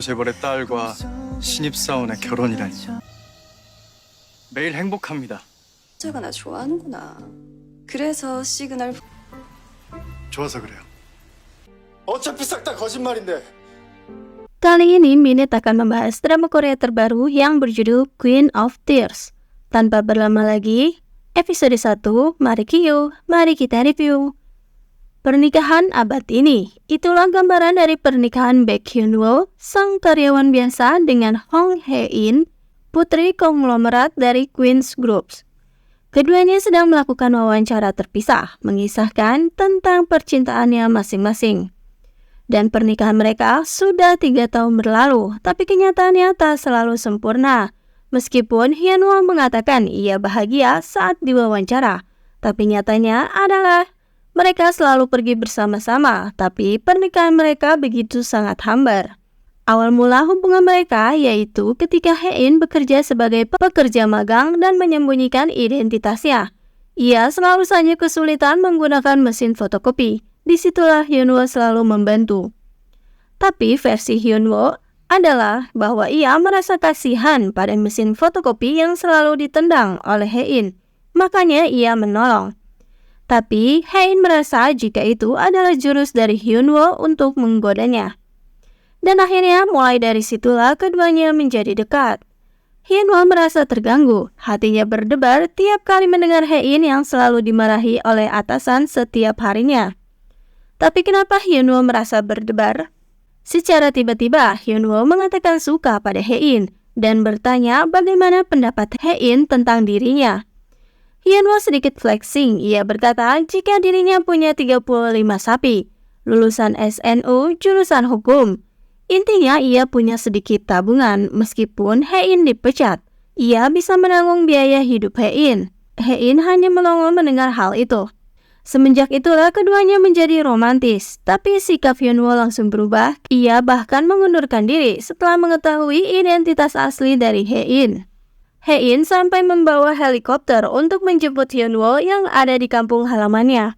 재벌의 딸과 신입사원의 결혼이라니. 매일 행복합니다. 여자가 나 좋아하는구나. 그래서 시그널 좋아서 그래요. 어차피 싹 다 거짓말인데. Kali ini Minute akan membahas drama Korea terbaru yang berjudul Queen of Tears. Tanpa berlama lagi, episode 1, mari Kyo, mari kita review. Pernikahan abad ini, itulah gambaran dari pernikahan Baek Hyun-woo, sang karyawan biasa dengan Hong Hae-in, putri konglomerat dari Queen's Groups. Keduanya sedang melakukan wawancara terpisah, mengisahkan tentang percintaannya masing-masing. Dan pernikahan mereka sudah 3 tahun berlalu, tapi kenyataannya tak selalu sempurna. Meskipun Hyun-woo mengatakan ia bahagia saat diwawancara, tapi nyatanya adalah mereka selalu pergi bersama-sama, tapi pernikahan mereka begitu sangat hambar. Awal mula hubungan mereka yaitu ketika Hae-in bekerja sebagai pekerja magang dan menyembunyikan identitasnya. Ia selalu saja kesulitan menggunakan mesin fotokopi. Disitulah Hyun-woo selalu membantu. Tapi versi Hyun-woo adalah bahwa ia merasa kasihan pada mesin fotokopi yang selalu ditendang oleh Hae-in. Makanya ia menolong. Tapi Hae-in merasa jika itu adalah jurus dari Hyun-woo untuk menggodanya. Dan akhirnya mulai dari situlah keduanya menjadi dekat. Hyun-woo merasa terganggu, hatinya berdebar tiap kali mendengar Hae-in yang selalu dimarahi oleh atasan setiap harinya. Tapi kenapa Hyun-woo merasa berdebar? Secara tiba-tiba Hyun-woo mengatakan suka pada Hae-in dan bertanya bagaimana pendapat Hae-in tentang dirinya. Hyun-woo sedikit flexing, ia berkata jika dirinya punya 35 sapi, lulusan SNU, jurusan hukum. Intinya ia punya sedikit tabungan, meskipun Hae-in dipecat, ia bisa menanggung biaya hidup Hae-in. Hae-in hanya melongo mendengar hal itu. Semenjak itulah keduanya menjadi romantis, tapi sikap Hyun-woo langsung berubah, ia bahkan mengundurkan diri setelah mengetahui identitas asli dari Hae-in. Hae-in sampai membawa helikopter untuk menjemput Hyun-woo yang ada di kampung halamannya.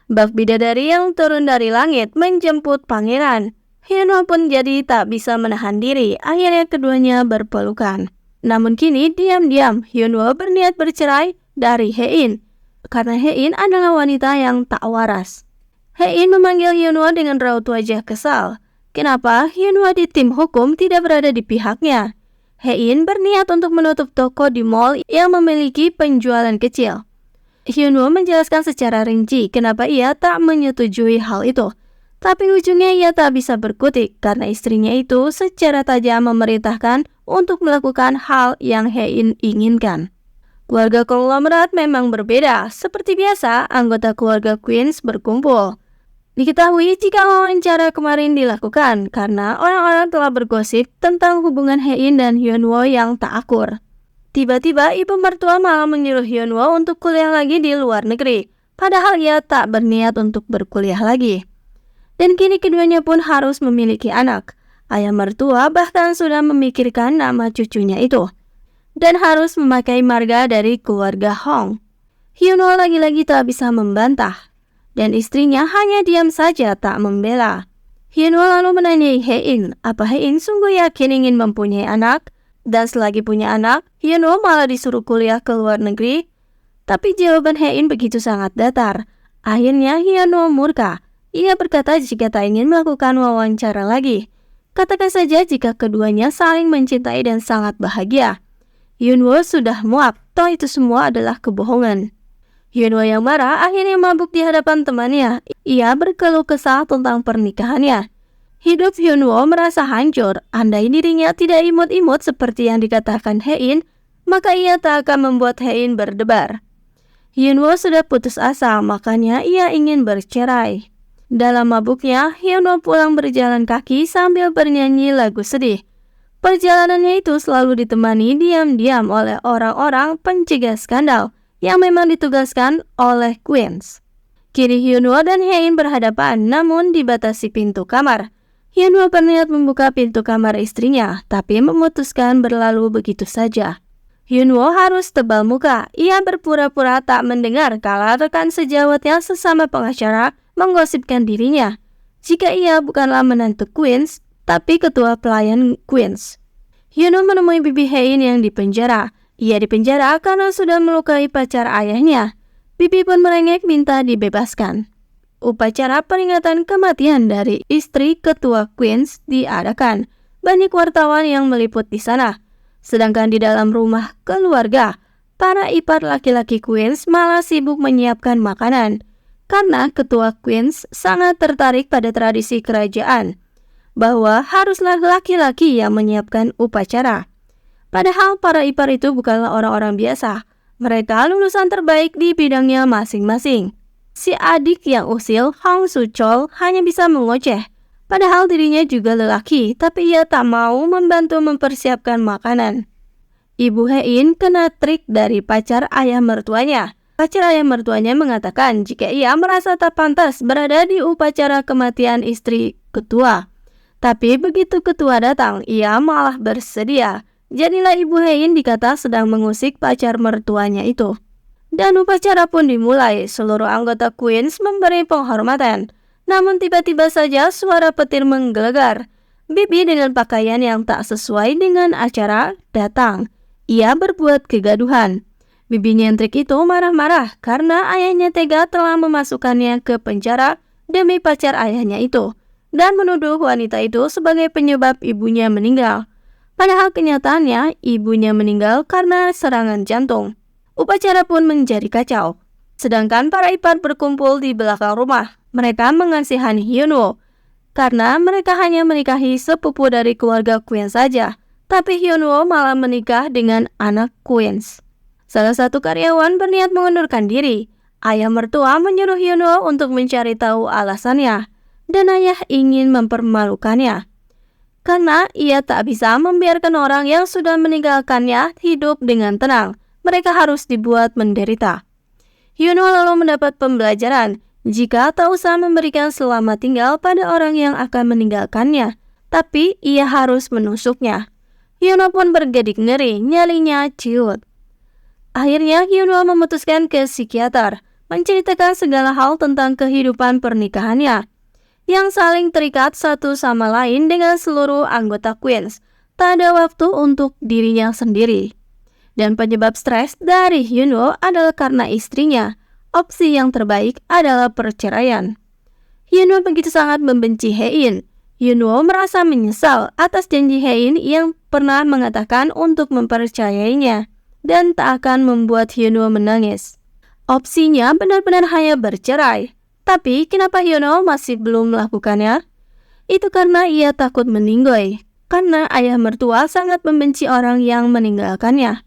Bak bidadari yang turun dari langit menjemput pangeran. Hyun-woo pun jadi tak bisa menahan diri, akhirnya keduanya berpelukan. Namun kini diam-diam Hyun-woo berniat bercerai dari Hae-in, karena Hae-in adalah wanita yang tak waras. Hae-in memanggil Hyun-woo dengan raut wajah kesal. Kenapa Hyun-woo di tim hukum tidak berada di pihaknya? Hae-in berniat untuk menutup toko di mall yang memiliki penjualan kecil. Hyun-woo menjelaskan secara rinci kenapa ia tak menyetujui hal itu. Tapi ujungnya ia tak bisa berkutik karena istrinya itu secara tajam memerintahkan untuk melakukan hal yang Hae-in inginkan. Keluarga konglomerat memang berbeda. Seperti biasa, anggota keluarga Queens berkumpul. Diketahui jika wawancara kemarin dilakukan karena orang-orang telah bergosip tentang hubungan Hae-in dan Hyun-woo yang tak akur. Tiba-tiba ibu mertua malah menyuruh Hyun-woo untuk kuliah lagi di luar negeri, padahal ia tak berniat untuk berkuliah lagi. Dan kini keduanya pun harus memiliki anak. Ayah mertua bahkan sudah memikirkan nama cucunya itu. Dan harus memakai marga dari keluarga Hong. Hyun-woo lagi-lagi tak bisa membantah. Dan istrinya hanya diam saja tak membela. Hyun-woo lalu menanyai Hae-in, apa Hae-in sungguh yakin ingin mempunyai anak? Dan selagi punya anak, Hyun-woo malah disuruh kuliah ke luar negeri? Tapi jawaban Hae-in begitu sangat datar. Akhirnya Hyun-woo murka. Ia berkata jika tak ingin melakukan wawancara lagi. Katakan saja jika keduanya saling mencintai dan sangat bahagia. Hyun-woo sudah muak, toh itu semua adalah kebohongan. Hyun-woo yang marah akhirnya mabuk di hadapan temannya. Ia berkeluh kesah tentang pernikahannya. Hidup Hyun-woo merasa hancur. Andai dirinya tidak imut-imut seperti yang dikatakan Hae-in, maka ia tak akan membuat Hae-in berdebar. Hyun-woo sudah putus asa, makanya ia ingin bercerai. Dalam mabuknya, Hyun-woo pulang berjalan kaki sambil bernyanyi lagu sedih. Perjalanannya itu selalu ditemani diam-diam oleh orang-orang pencegah skandal yang memang ditugaskan oleh Queens. Kini Hyun-woo dan Hae-in berhadapan, namun dibatasi pintu kamar. Hyun-woo berniat membuka pintu kamar istrinya, tapi memutuskan berlalu begitu saja. Hyun-woo harus tebal muka. Ia berpura-pura tak mendengar kala rekan sejawatnya sesama pengacara menggosipkan dirinya. Jika ia bukanlah menantu Queens, tapi ketua pelayan Queens. Hyunwoo menemui Bibi Hein yang dipenjara. Ia dipenjara karena sudah melukai pacar ayahnya. Bibi pun merengek minta dibebaskan. Upacara peringatan kematian dari istri ketua Queens diadakan. Banyak wartawan yang meliput di sana. Sedangkan di dalam rumah keluarga, para ipar laki-laki Queens malah sibuk menyiapkan makanan. Karena ketua Queens sangat tertarik pada tradisi kerajaan, bahwa haruslah laki-laki yang menyiapkan upacara. Padahal para ipar itu bukanlah orang-orang biasa. Mereka lulusan terbaik di bidangnya masing-masing. Si adik yang usil, Hong Soo-chol, hanya bisa mengoceh. Padahal dirinya juga lelaki, tapi ia tak mau membantu mempersiapkan makanan. Ibu Hein kena trik dari pacar ayah mertuanya. Pacar ayah mertuanya mengatakan jika ia merasa tak pantas berada di upacara kematian istri ketua. Tapi begitu ketua datang, ia malah bersedia. Jadilah Ibu Hein dikata sedang mengusik pacar mertuanya itu. Dan upacara pun dimulai. Seluruh anggota Queens memberi penghormatan. Namun tiba-tiba saja suara petir menggelegar. Bibi dengan pakaian yang tak sesuai dengan acara datang. Ia berbuat kegaduhan. Bibi nyentrik itu marah-marah karena ayahnya tega telah memasukkannya ke penjara demi pacar ayahnya itu, dan menuduh wanita itu sebagai penyebab ibunya meninggal. Padahal kenyataannya ibunya meninggal karena serangan jantung. Upacara pun menjadi kacau. Sedangkan para ipar berkumpul di belakang rumah. Mereka mengasihani Hyunwoo karena mereka hanya menikahi sepupu dari keluarga Queens saja. Tapi Hyunwoo malah menikah dengan anak Queens. Salah satu karyawan berniat mengundurkan diri. Ayah mertua menyuruh Hyunwoo untuk mencari tahu alasannya. Dan ayah ingin mempermalukannya. Karena ia tak bisa membiarkan orang yang sudah meninggalkannya hidup dengan tenang. Mereka harus dibuat menderita. Hyunwoo lalu mendapat pembelajaran jika tak usah memberikan selamat tinggal pada orang yang akan meninggalkannya. Tapi ia harus menusuknya. Hyunwoo pun bergedik ngeri, nyalinya ciut. Akhirnya Hyunwoo memutuskan ke psikiater, menceritakan segala hal tentang kehidupan pernikahannya, yang saling terikat satu sama lain dengan seluruh anggota Queens. Tak ada waktu untuk dirinya sendiri. Dan penyebab stres dari Hyunwoo adalah karena istrinya. Opsi yang terbaik adalah perceraian. Hyunwoo begitu sangat membenci Hein. Hyunwoo merasa menyesal atas janji Hein yang pernah mengatakan untuk mempercayainya dan tak akan membuat Hyunwoo menangis. Opsinya benar-benar hanya bercerai. Tapi kenapa Hyunwoo masih belum melakukannya? Itu karena ia takut meninggoy. Karena ayah mertua sangat membenci orang yang meninggalkannya.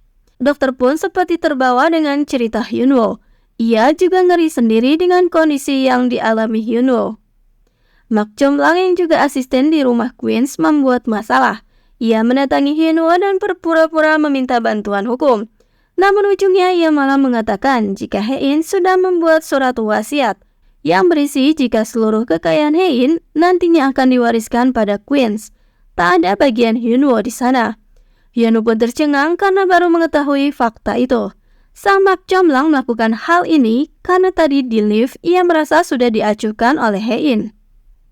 Dokter pun seperti terbawa dengan cerita Hyunwoo. Ia juga ngeri sendiri dengan kondisi yang dialami Hyunwoo. Mak Jomblang yang juga asisten di rumah Queens membuat masalah. Ia mendatangi Hyunwoo dan berpura-pura meminta bantuan hukum. Namun ujungnya ia malah mengatakan jika Hein sudah membuat surat wasiat yang berisi jika seluruh kekayaan Hein nantinya akan diwariskan pada Queens. Tak ada bagian Hyunwoo di sana. Hyunwoo pun tercengang karena baru mengetahui fakta itu. Sang Mak Jomblang melakukan hal ini karena tadi di lift ia merasa sudah diacuhkan oleh Hein.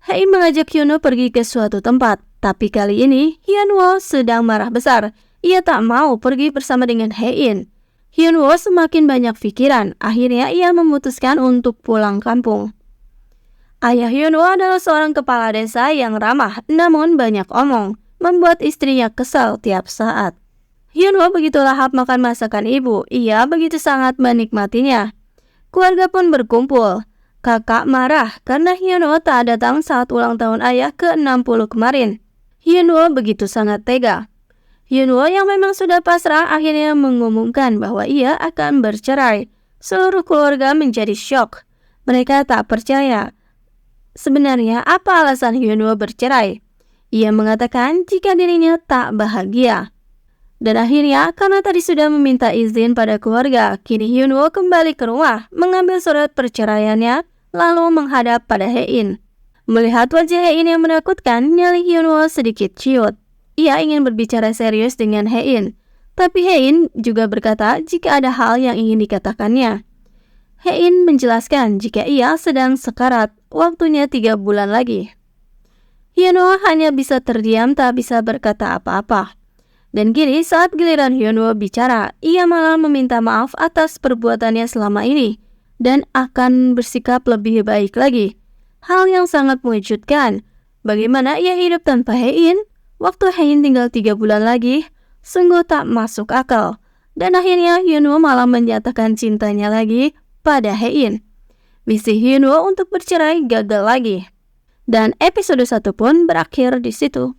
Hein mengajak Hyunwoo pergi ke suatu tempat, tapi kali ini Hyunwoo sedang marah besar. Ia tak mau pergi bersama dengan Hein. Hyunwoo semakin banyak pikiran, akhirnya ia memutuskan untuk pulang kampung. Ayah Hyunwoo adalah seorang kepala desa yang ramah, namun banyak omong, membuat istrinya kesal tiap saat. Hyunwoo begitu lahap makan masakan ibu, ia begitu sangat menikmatinya. Keluarga pun berkumpul. Kakak marah karena Hyunwoo tak datang saat ulang tahun ayah ke-60 kemarin. Hyunwoo begitu sangat tega. Hyunwoo yang memang sudah pasrah akhirnya mengumumkan bahwa ia akan bercerai. Seluruh keluarga menjadi syok. Mereka tak percaya. Sebenarnya apa alasan Hyunwoo bercerai? Ia mengatakan jika dirinya tak bahagia. Dan akhirnya karena tadi sudah meminta izin pada keluarga, kini Hyunwoo kembali ke rumah, mengambil surat perceraiannya, lalu menghadap pada Hein. Melihat wajah Hein yang menakutkan, nyali Hyunwoo sedikit ciut. Ia ingin berbicara serius dengan Hein, tapi Hein juga berkata jika ada hal yang ingin dikatakannya. Hein menjelaskan jika ia sedang sekarat, waktunya 3 bulan lagi. Hyunwoo hanya bisa terdiam, tak bisa berkata apa-apa. Dan kini saat giliran Hyunwoo bicara, ia malah meminta maaf atas perbuatannya selama ini dan akan bersikap lebih baik lagi. Hal yang sangat mengejutkan. Bagaimana ia hidup tanpa Hae-in? Waktu Hae-in tinggal 3 bulan lagi, sungguh tak masuk akal. Dan akhirnya Hyunwoo malah menyatakan cintanya lagi pada Hae-in. Misi Hyunwoo untuk bercerai gagal lagi. Dan episode 1 pun berakhir di situ.